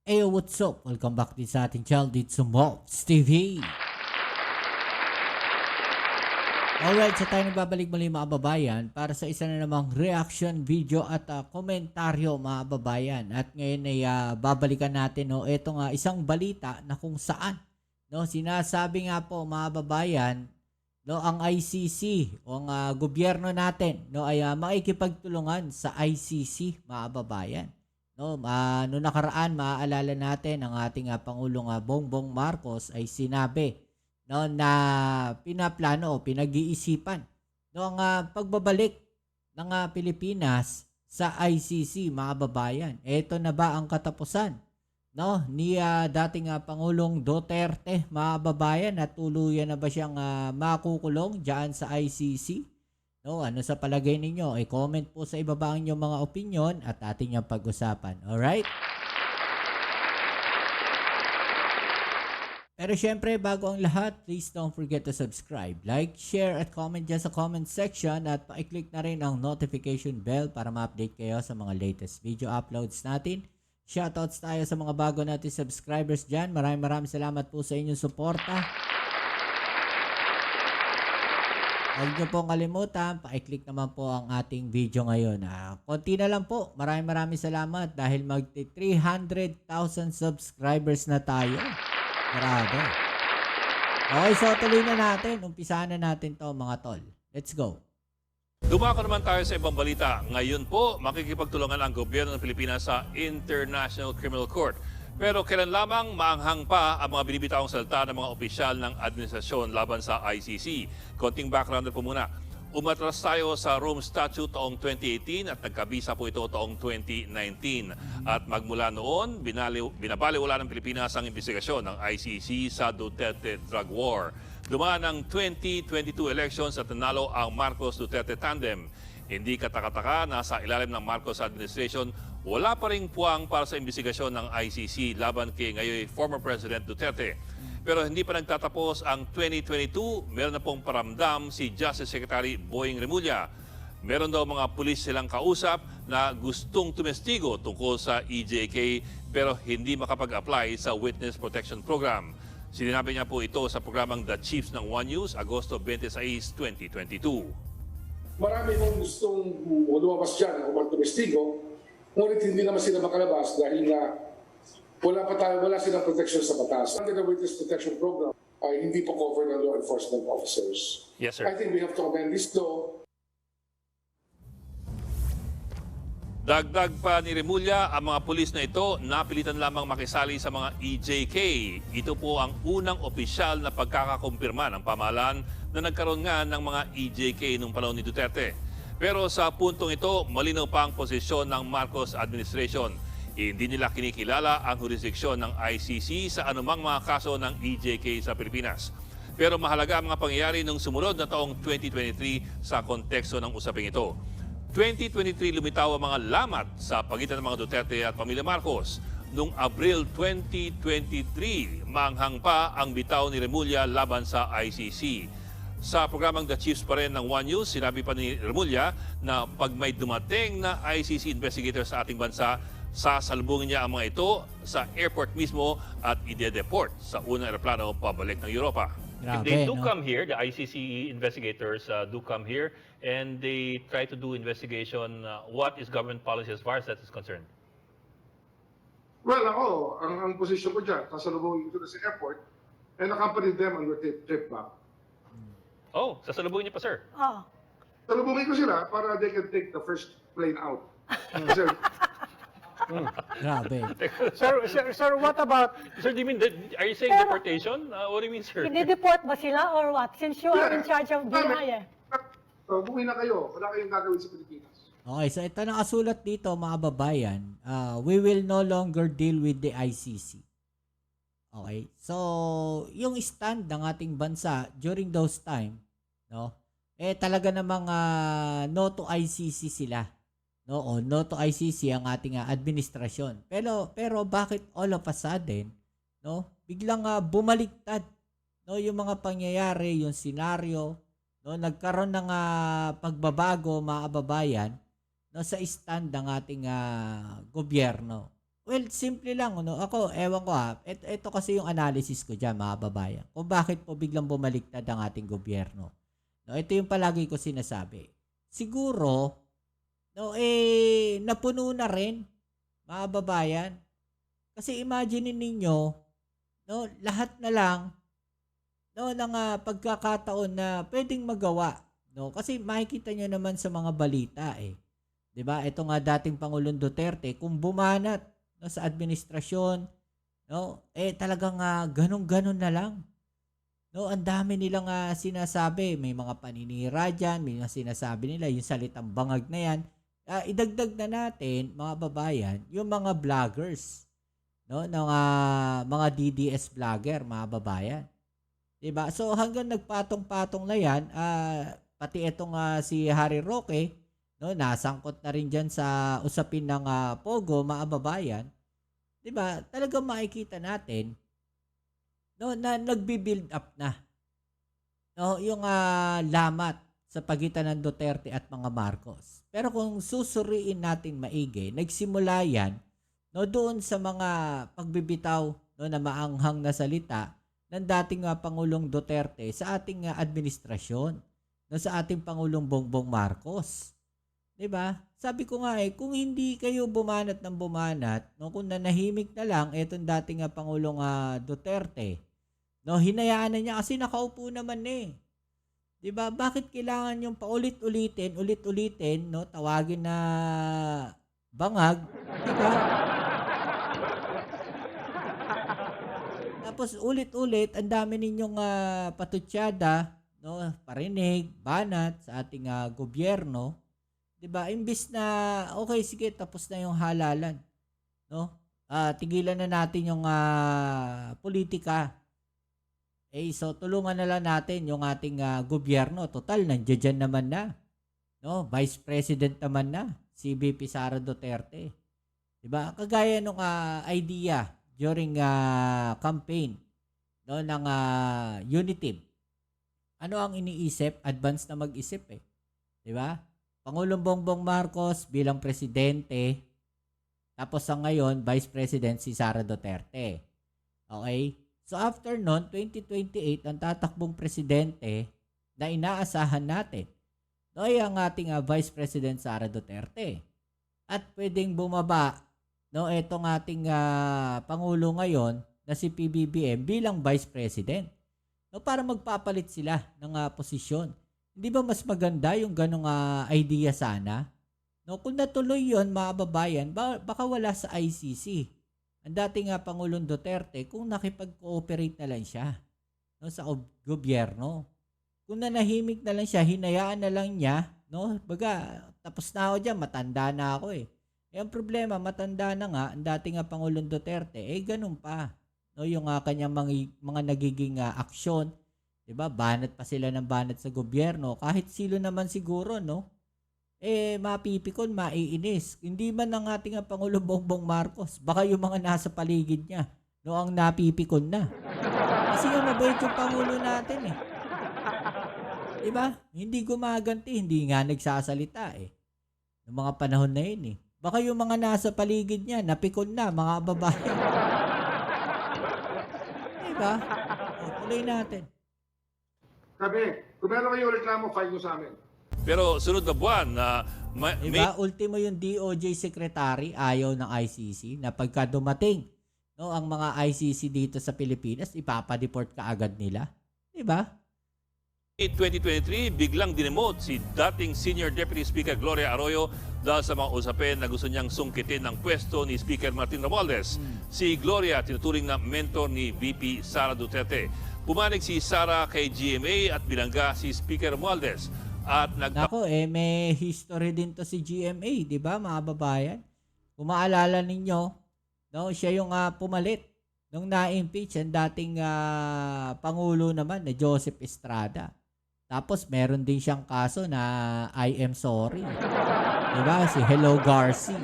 Hey, what's up? Welcome back din sa ating channel dito sa Mobs TV. Alright, so tayo nagbabalik muli mga kababayan para sa isa na namang reaction video at komentaryo mga kababayan. At ngayon ay babalikan natin ito nga isang balita na kung saan sinasabi nga po mga kababayan ang ICC o ang gobyerno natin ay makikipagtulungan sa ICC mga kababayan. Noong nakaraan, maaalala natin ang ating Pangulong Bongbong Marcos ay sinabi na pinaplano o pinag-iisipan ang pagbabalik ng Pilipinas sa ICC mga babayan. Ito na ba ang katapusan ni dating Pangulong Duterte mga babayan, at tuluyan na ba siyang makukulong diyan sa ICC? Ano sa palagay ninyo? Comment po sa ibaba ang inyong mga opinion at ating yung pag-usapan. Alright? Pero syempre, bago ang lahat, please don't forget to subscribe, like, share, at comment dyan sa comment section, at pa-click na rin ang notification bell para ma-update kayo sa mga latest video uploads natin. Shoutouts tayo sa mga bago natin subscribers dyan. Maraming salamat po sa inyong suporta. Huwag nyo pong kalimutan, pa-click naman po ang ating video ngayon. Konti na lang po. Maraming salamat dahil mag-300,000 subscribers na tayo. Grabe. Okay, so tuloy na natin. Umpisahan na natin to mga tol. Let's go. Dumako naman tayo sa ibang balita. Ngayon po, makikipagtulungan ang gobyerno ng Pilipinas sa International Criminal Court. Pero kailan lamang maanghang pa ang mga binibitawang salita ng mga opisyal ng administrasyon laban sa ICC. Konting background po muna. Umatras tayo sa Rome Statute taong 2018 at nagkabisa po ito taong 2019. At magmula noon, binabaliwala ng Pilipinas ang investigasyon ng ICC sa Duterte Drug War. Dumaan ang 2022 elections at nanalo ang Marcos-Duterte tandem. Hindi katakataka na sa ilalim ng Marcos administration, wala pa ring puwang para sa investigasyon ng ICC laban kay ngayon former President Duterte. Pero hindi pa nagtatapos ang 2022, meron na pong paramdam si Justice Secretary Boying Remulla. Meron daw mga pulis silang kausap na gustong tumestigo tungkol sa EJK pero hindi makapag-apply sa Witness Protection Program. Sinabi niya po ito sa programang The Chiefs ng One News, Agosto 26, 2022. Marami mong gustong lumabas dyan o magtumestigo, ngunit hindi naman sila makalabas dahil nga wala silang protection sa batas. Under the Witness Protection Program, ay hindi po covered ng law enforcement officers. Yes, sir. I think we have to amend this law. Dagdag pa ni Remulla, ang mga pulis na ito napilitan lamang makisali sa mga EJK. Ito po ang unang opisyal na pagkakakumpirma ng pamahalaan na nagkaroon nga ng mga EJK noong panahon ni Duterte. Pero sa puntong ito, malinaw pa ang posisyon ng Marcos administration. Hindi nila kinikilala ang jurisdiksyon ng ICC sa anumang mga kaso ng EJK sa Pilipinas. Pero mahalaga ang mga pangyayari noong sumunod na taong 2023 sa konteksto ng usaping ito. 2023 lumitaw ang mga lamat sa pagitan ng mga Duterte at pamilya Marcos. Noong Abril 2023, manghang pa ang bitaw ni Remulla laban sa ICC. Sa programang The Chiefs pa rin ng One News, sinabi pa ni Remulla na pag may dumating na ICC investigator sa ating bansa, sasalubungin niya ang mga ito sa airport mismo at ide-deport sa unang aeroplano pabalik ng Europa. Grabe, They do come here, the ICC investigators do come here, and they try to do investigation. What is government policy as far as that is concerned? Well, ako, ang posisyon ko dyan, sasalubungin ko na sa airport and accompany them on their trip back. Oh, sasalubungin niyo pa, sir. Oh. Salubungin ko sila para they can take the first plane out. Kasi Grabe. Sir, what about, Sir, do you mean, are you saying Pero- deportation? What do you mean, sir? i-deport ba sila or what? Since you are in charge of DNI so, buwi na kayo. Wala kayong gagawin sa Pilipinas. Okay, so ito nakasulat dito mga babayan. We will no longer deal with the ICC. Okay, so yung stand ng ating bansa during those time, talaga namang no to ICC sila. No to ICC ang ating administrasyon. Pero bakit all of a sudden, biglang bumaliktad, yung mga pangyayari, yung senaryo, nagkaroon ng pagbabago mga kababayan, sa stand ng ating gobyerno. Well, simple lang, no? Ako, ewan ko ito kasi yung analysis ko dyan, mga babayan. Kung bakit po biglang bumaliktad ang ating gobyerno. No, ito yung palagi ko sinasabi. Siguro, no, napuno na rin, mga babayan. Kasi imagine ninyo, no, lahat na lang, no, ng pagkakataon na pwedeng magawa. No? Kasi makikita nyo naman sa mga balita 'Di ba? Ito nga dating Pangulong Duterte, kung bumanat, no, sa administrasyon, no, talagang ganun-ganun na lang. No, ang dami nilang sinasabi, may mga paninira diyan, may mga sinasabi nila yung salitang bangag na yan. Idagdag na natin, mga babayan, yung mga vloggers, no, ng mga DDS vlogger, mga babayan. 'Di ba? So hanggang nagpatong-patong na yan, pati itong si Harry Roque, no, nasangkot na rin diyan sa usapin ng Pogo, mga babayan. 'Di ba? Talagang makikita natin, no, na nagbi-build up na, no, yung lamat sa pagitan ng Duterte at mga Marcos. Pero kung susuriin natin maigi, nagsimula yan, no, doon sa mga pagbibitaw, no, na maanghang na salita ng dating Pangulong Duterte sa ating administrasyon, no, sa ating Pangulong Bongbong Marcos. 'Di ba? Sabi ko nga kung hindi kayo bumanat ng bumanat, no, kung nanahimik na lang etong dating Pangulong Duterte, no, hinayaan na niya kasi nakaupo naman 'Di ba? Bakit kailangan yung paulit-ulitin, no, tawagin na bangag, 'di ba? Tapos ulit-ulit, ang dami ninyong patutsada, no, parinig, banat sa ating gobyerno. 'Di ba? Imbis na okay, sige, tapos na yung halalan, no? Tigilan na natin yung politika. So tulungan na lang natin yung ating gobyerno. Total, nandiyan naman na, no? Vice President naman na si VP Sara Duterte. 'Di ba? Kagaya nung idea during campaign, no, ng Uniteam. Ano ang iniisip? Advance na mag-isip 'Di ba? Pangulong Bongbong Marcos bilang presidente, tapos sa ngayon, Vice President si Sara Duterte. Okay? So after nun, 2028, ang tatakbong presidente na inaasahan natin, no, ay ang ating Vice President Sara Duterte. At pwedeng bumaba, no, itong ating Pangulo ngayon na si PBBM bilang Vice President, no, para magpapalit sila ng posisyon. Hindi ba mas maganda yung ganong idea sana? No, kung natuloy yon, mga babayan, baka wala sa ICC. Ang dating Pangulong Duterte kung nakipag-cooperate na lang siya, no, sa gobyerno. Kung nanahimik na lang siya, hinayaan na lang niya, no? Baga, tapos na ako dyan, matanda na ako ang problema, matanda na nga, ang dating Pangulong Duterte, ganun pa. No, yung kanyang mga nagiging aksyon, 'di ba? Banat pa sila ng banat sa gobyerno. Kahit silo naman siguro, no? Mapipikon, maiinis. Hindi man ng ating Pangulong Bongbong Marcos, baka yung mga nasa paligid niya, no, ang napipikon na. Kasi yung mabait yung Pangulo natin 'Di ba? Hindi gumaganti, hindi nga nagsasalita Noong mga panahon na yun Baka yung mga nasa paligid niya, napikon na, mga babae. 'Di ba? Tuloy natin. Sabi, kung meron kayong reklamo, file nyo sa amin. Pero sunod na buwan, Diba? Ultimo yung DOJ Secretary ayaw ng ICC na pagka dumating, no, ang mga ICC dito sa Pilipinas, ipapadeport ka agad nila. Diba? May 2023, biglang dinemote si dating Senior Deputy Speaker Gloria Arroyo dahil sa mga usapin na gusto niyang sungkitin ang pwesto ni Speaker Martin Romualdez. Si Gloria, tinuturing na mentor ni VP Sara Duterte. Pumanig si Sara kay GMA at bilangga si Speaker Romualdez. At Nako, may history din to si GMA, di ba, mga babayan? Kung maalala ninyo, no, siya yung pumalit nung na-impeach ang dating Pangulo naman na Joseph Estrada. Tapos meron din siyang kaso na I am sorry. Di ba? Si Hello Garcia.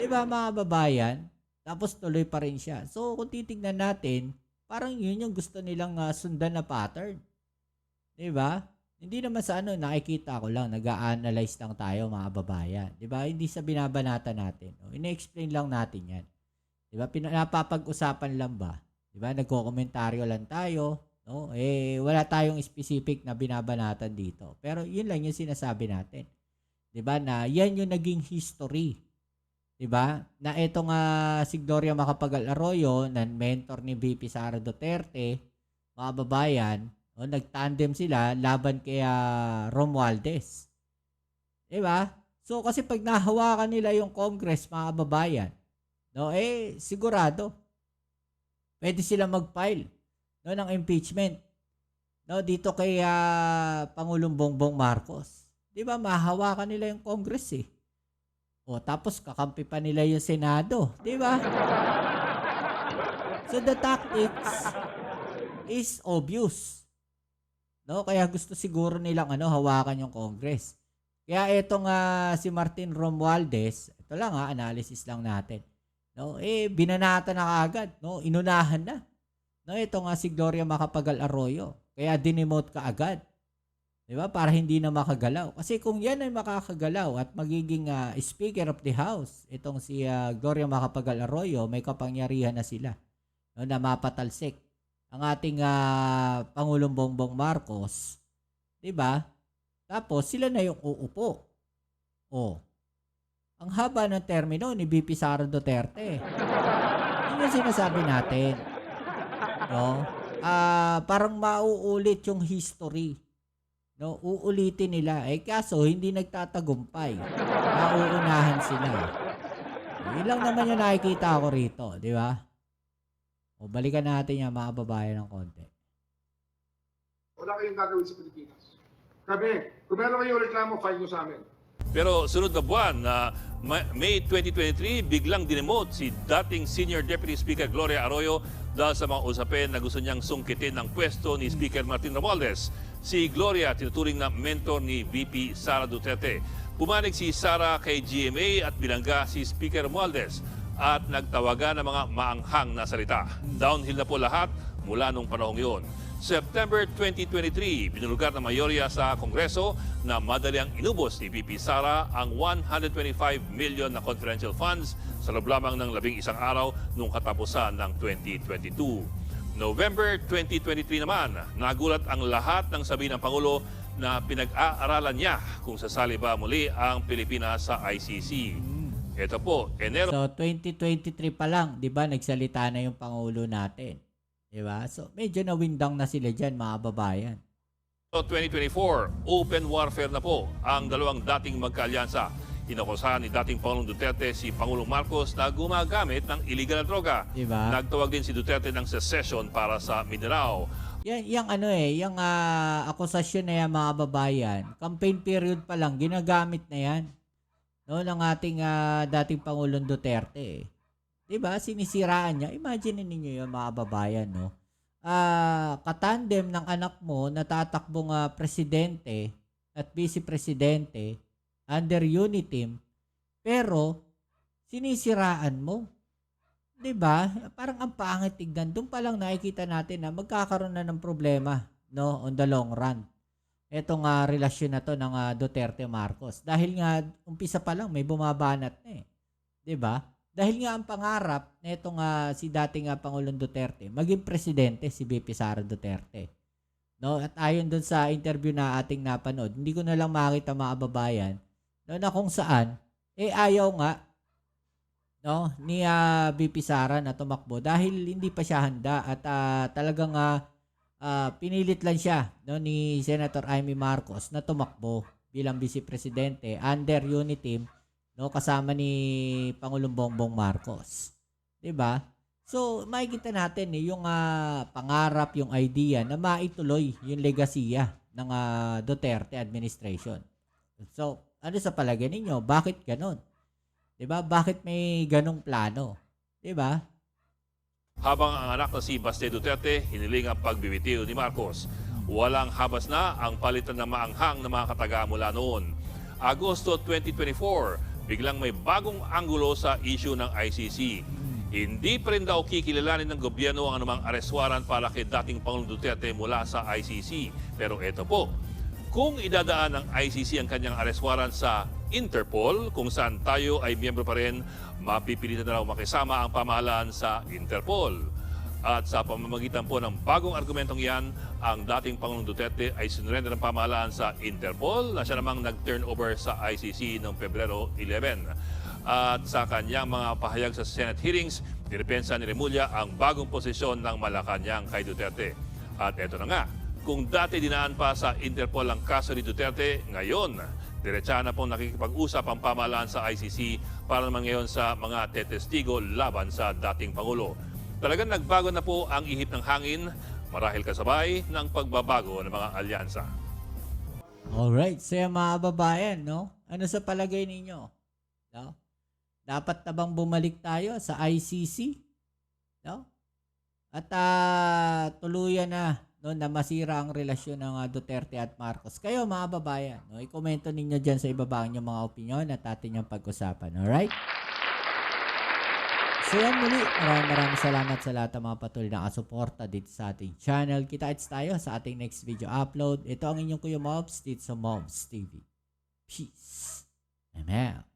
Di ba, mga babayan? Tapos tuloy pa rin siya. So kung titignan natin, parang yun yung gusto nilang sundan na pattern. Di ba? Hindi naman sa ano, nakikita ko lang, nag-a-analyze lang tayo mga babayan. Di ba? Hindi sa binabanatan natin. O, ine-explain lang natin yan. Di ba? Napapag-usapan lang ba? Di ba? Nagko-komentaryo lang tayo. No? Wala tayong specific na binabanatan dito. Pero yun lang yung sinasabi natin. Di ba? Na yan yung naging history. Di ba? Na etong si Gloria Macapagal Arroyo, na mentor ni VP Sara Duterte, mga babayan, nagtandem sila laban kay Romualdez. Di ba? So kasi pag nahawakan nila yung Congress, mga babayan, no, sigurado pwede sila mag-file ng impeachment dito kay Pangulong Bongbong Marcos. Di ba? Mahawakan nila yung Congress eh. Tapos kakampi pa nila yung Senado. Di ba? So the tactics is obvious. No, kaya gusto siguro nilang hawakan yung Congress. Kaya etong si Martin Romualdez, ito lang analysis lang natin. No, binanata na kaagad, no, inunahan na. No, ito si Gloria Macapagal Arroyo. Kaya dinemote ka agad. 'Di ba? Para hindi na makagalaw. Kasi kung yan ay makakagalaw at magiging Speaker of the House, itong si Gloria Macapagal Arroyo, may kapangyarihan na sila. No, na mapatalsik ang ating Pangulong Bongbong Marcos, 'di ba? Tapos sila na yung uupo. Ang haba ng termino ni VP Sara Duterte. Yun yung sinasabi natin. No? Parang mauulit yung history. No, uulitin nila. Kaso hindi nagtatagumpay. Nauunahan sila. Yun lang naman yung nakikita ko rito, 'di ba? Balikan natin yung mga babae ng konti. Wala kayong gagawin sa Pilipinas. Kami, kung meron kayong reklamo, file nyo sa amin. Pero sunod na buwan, May 2023, biglang dinemote si dating Senior Deputy Speaker Gloria Arroyo dahil sa mga usapin na gusto niyang sungkitin ang pwesto ni Speaker Martin Romualdez. Si Gloria, tinuturing na mentor ni VP Sara Duterte. Pumanig si Sara kay GMA at bilangga si Speaker Romualdez at nagtawagan ng mga maanghang na salita. Downhill na po lahat mula nung panahong yun. September 2023, binulugar ng mayorya sa Kongreso na madaliang inubos ni VP Sara ang 125 million na confidential funds sa loob lamang ng 11 araw nung katapusan ng 2022. November 2023 naman, nagulat ang lahat ng sabi ng Pangulo na pinag-aaralan niya kung sasali ba muli ang Pilipinas sa ICC. Ito po, Enero. So 2023 pa lang, 'di ba, nagsalita na yung Pangulo natin. 'Di ba? So medyo nawindang na sila diyan, mga babayan. So 2024, open warfare na po ang dalawang dating magkaalyansa. Inakusahan ni dating Pangulong Duterte si Pangulong Marcos na gumagamit ng illegal na droga. Diba? Nagtawag din si Duterte ng secession para sa Mindanao. Yung akusasyon na yan, mga babayan, campaign period pa lang, ginagamit na yan. No, ng ating dating Pangulong Duterte. 'Di ba? Sinisiraan niya. Imagine niyo 'yung mga babayan, no. Katandem ng anak mo na tatakbong presidente at vice presidente under Uniteam, pero sinisiraan mo. 'Di ba? Parang ang pangit tignan. Doon pa lang nakikita natin na magkakaroon na ng problema, no, on the long run. Etong relasyon na to ng Duterte Marcos. Dahil nga umpisa pa lang may bumabanat na 'Di ba? Dahil nga ang pangarap nitong si dating Pangulong Duterte, maging presidente si VP Sara Duterte. No, at ayon doon sa interview na ating napanood, hindi ko na lang makita, mga babayan, no, na kung saan ayaw nga, no, ni VP Sara na tumakbo dahil hindi pa siya handa at talagang pinilit lang siya, no, ni Senator Amy Marcos na tumakbo bilang vice presidente under Uniteam, no, kasama ni Pangulong Bongbong Marcos. 'Di ba? So, makikita natin yung pangarap, yung idea na maituloy yung legasiya ng Duterte administration. So, ano sa palagay ninyo? Bakit ganon? 'Di ba? Bakit may ganong plano? 'Di ba? Habang ang anak na si Baste Duterte hiniling ang pagbibitiw ni Marcos. Walang habas na ang palitan ng maanghang na mga kataga mula noon. Agosto 2024, biglang may bagong anggulo sa issue ng ICC. Hindi pa rin daw kikilalanin ng gobyerno ang anumang arrest warrant para kay dating Pangulong Duterte mula sa ICC. Pero ito po, Kung idadaan ng ICC ang kanyang arrest warrant sa Interpol, kung saan tayo ay miyembro pa rin, mapipilitan na raw makisama ang pamahalaan sa Interpol. At sa pamamagitan po ng bagong argumentong yan, ang dating Pangulong Duterte ay sinurrender ng pamahalaan sa Interpol na siya namang nag-turn over sa ICC noong Pebrero 11. At sa kanyang mga pahayag sa Senate hearings, nirepensa ni Remulla ang bagong posisyon ng Malacanang kay Duterte. At eto na nga, kung dati dinaan pa sa Interpol ang kaso ni Duterte, ngayon, diretsahan na pong nakikipag-usap ang pamahalaan sa ICC para naman ngayon sa mga tetestigo laban sa dating Pangulo. Talagang nagbago na po ang ihip ng hangin, marahil kasabay ng pagbabago ng mga alyansa. Alright, so yung mga babayan, no? Ano sa palagay ninyo? No? Dapat na bang bumalik tayo sa ICC? No? At tuluyan na, no, na masira ang relasyon ng Duterte at Marcos. Kayo mga babayan, no? I-komento ninyo dyan sa ibaba ang inyong mga opinion at atin yung pag-usapan. Alright? So yan muli, maraming salamat sa lahat ng mga patuloy na kasuporta dito sa ating channel. Kita-kits tayo sa ating next video upload. Ito ang inyong Kuya Mobs dito sa Mobs TV. Peace. Amen.